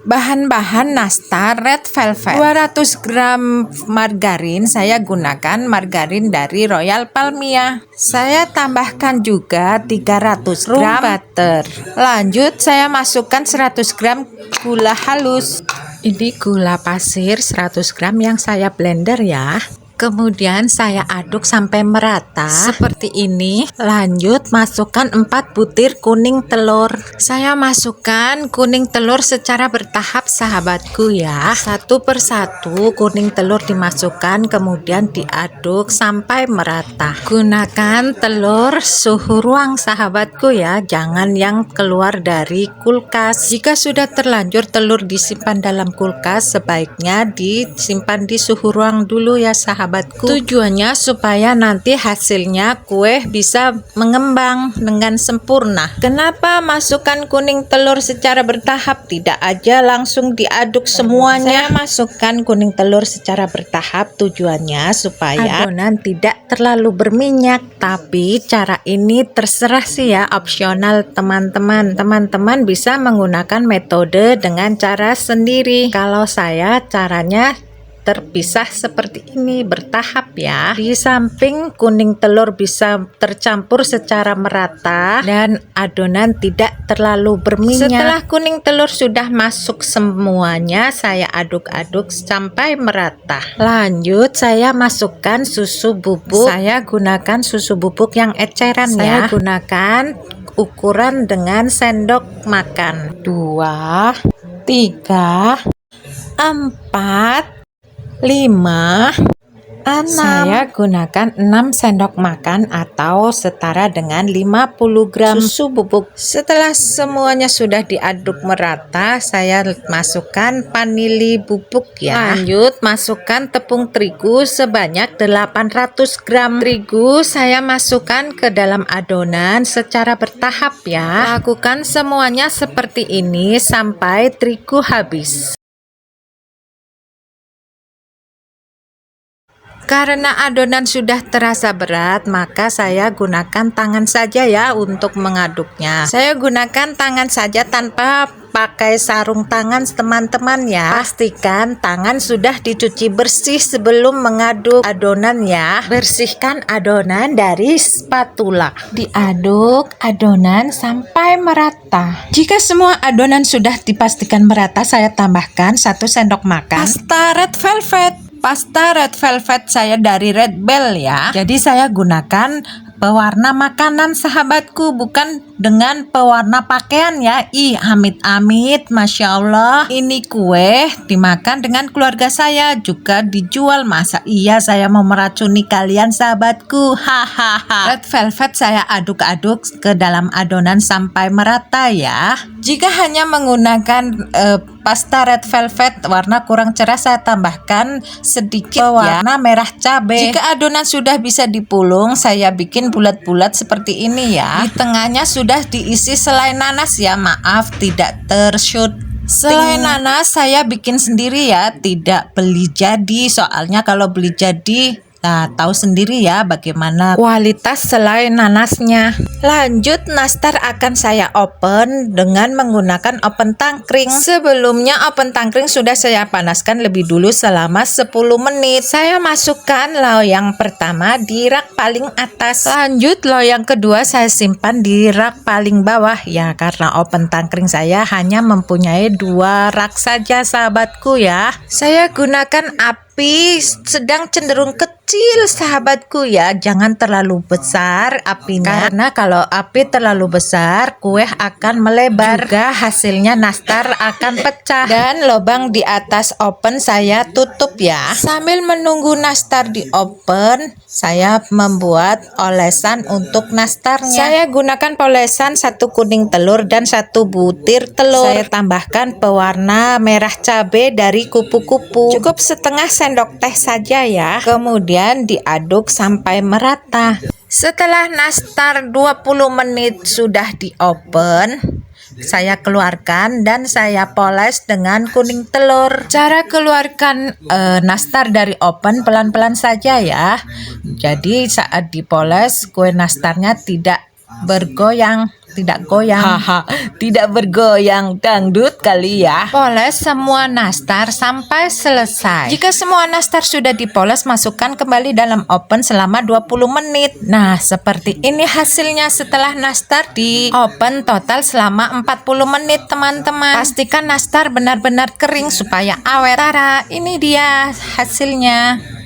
Bahan-bahan nastar red velvet. 200 gram margarin, saya gunakan margarin dari Royal Palmia. Saya tambahkan juga 300 gram butter. Lanjut saya masukkan 100 gram gula halus. Ini gula pasir 100 gram yang saya blender ya. Kemudian saya aduk sampai merata seperti ini. Lanjut masukkan 4 butir kuning telur. Saya masukkan kuning telur secara bertahap sahabatku ya. Satu persatu kuning telur dimasukkan, kemudian diaduk sampai merata. Gunakan telur suhu ruang sahabatku ya, jangan yang keluar dari kulkas. Jika sudah terlanjur telur disimpan dalam kulkas, sebaiknya disimpan di suhu ruang dulu ya sahabatku. Tujuannya supaya nanti hasilnya kue bisa mengembang dengan sempurna. Kenapa masukkan kuning telur secara bertahap, tidak aja langsung diaduk semuanya? Saya masukkan kuning telur secara bertahap tujuannya supaya adonan tidak terlalu berminyak. Tapi cara ini terserah sih ya, opsional teman-teman. Teman-teman bisa menggunakan metode dengan cara sendiri. Kalau saya caranya terpisah seperti ini, bertahap ya. Di samping kuning telur bisa tercampur secara merata dan adonan tidak terlalu berminyak. Setelah kuning telur sudah masuk semuanya, saya aduk-aduk sampai merata. Lanjut saya masukkan susu bubuk. Saya gunakan susu bubuk yang eceran ya. Saya gunakan ukuran dengan sendok makan. 2, 3, 4, 5, 6. Saya gunakan 6 sendok makan atau setara dengan 50 gram susu bubuk. Setelah semuanya sudah diaduk merata, saya masukkan vanili bubuk ya. Lanjut masukkan tepung terigu sebanyak 800 gram. Terigu saya masukkan ke dalam adonan secara bertahap ya. Lakukan semuanya seperti ini sampai terigu habis. Karena adonan sudah terasa berat, maka saya gunakan tangan saja ya untuk mengaduknya. Saya gunakan tangan saja tanpa pakai sarung tangan teman-teman ya. Pastikan tangan sudah dicuci bersih sebelum mengaduk adonan ya. Bersihkan adonan dari spatula. Diaduk adonan sampai merata. Jika semua adonan sudah dipastikan merata, saya tambahkan 1 sendok makan pasta red velvet. Pasta red velvet saya dari Red Bell ya. Jadi saya gunakan pewarna makanan sahabatku, bukan dengan pewarna pakaian ya. Amit-amit, Masya Allah. Ini kue dimakan dengan keluarga saya, juga dijual. Masa iya saya mau meracuni kalian sahabatku? Hahaha. Red velvet saya aduk-aduk ke dalam adonan sampai merata ya. Jika hanya menggunakan pasta red velvet warna kurang cerah, saya tambahkan sedikit warna merah cabai. Jika adonan sudah bisa dipulung, saya bikin bulat-bulat seperti ini ya. Di tengahnya sudah diisi selai nanas ya, maaf tidak tershoot. Selai nanas saya bikin sendiri ya, tidak beli jadi. Soalnya kalau beli jadi, nah, tahu sendiri ya bagaimana kualitas selai nanasnya. Lanjut nastar akan saya open dengan menggunakan oven tangkring. Sebelumnya oven tangkring sudah saya panaskan lebih dulu selama 10 menit. Saya masukkan loyang pertama di rak paling atas. Lanjut loyang kedua saya simpan di rak paling bawah ya, karena oven tangkring saya hanya mempunyai 2 rak saja sahabatku ya. Saya gunakan api sedang cenderung kecil sahabatku ya, jangan terlalu besar apinya, karena kalau api terlalu besar kue akan melebar, juga hasilnya nastar akan pecah. Dan lubang di atas oven saya tutup ya. Sambil menunggu nastar di oven, saya membuat olesan untuk nastarnya. Saya gunakan polesan 1 kuning telur dan 1 butir telur. Saya tambahkan pewarna merah cabai dari kupu-kupu, cukup setengah sendok teh saja ya. Kemudian diaduk sampai merata. Setelah nastar 20 menit sudah di oven, saya keluarkan dan saya poles dengan kuning telur. Cara keluarkan nastar dari oven pelan-pelan saja ya. Jadi saat dipoles kue nastarnya tidak bergoyang. tidak goyang. Haha, tidak bergoyang dangdut kali ya. Poles semua nastar sampai selesai. Jika semua nastar sudah dipoles, masukkan kembali dalam oven selama 20 menit. Nah, seperti ini hasilnya setelah nastar di oven total selama 40 menit, teman-teman. Pastikan nastar benar-benar kering supaya awet. Tara, ini dia hasilnya.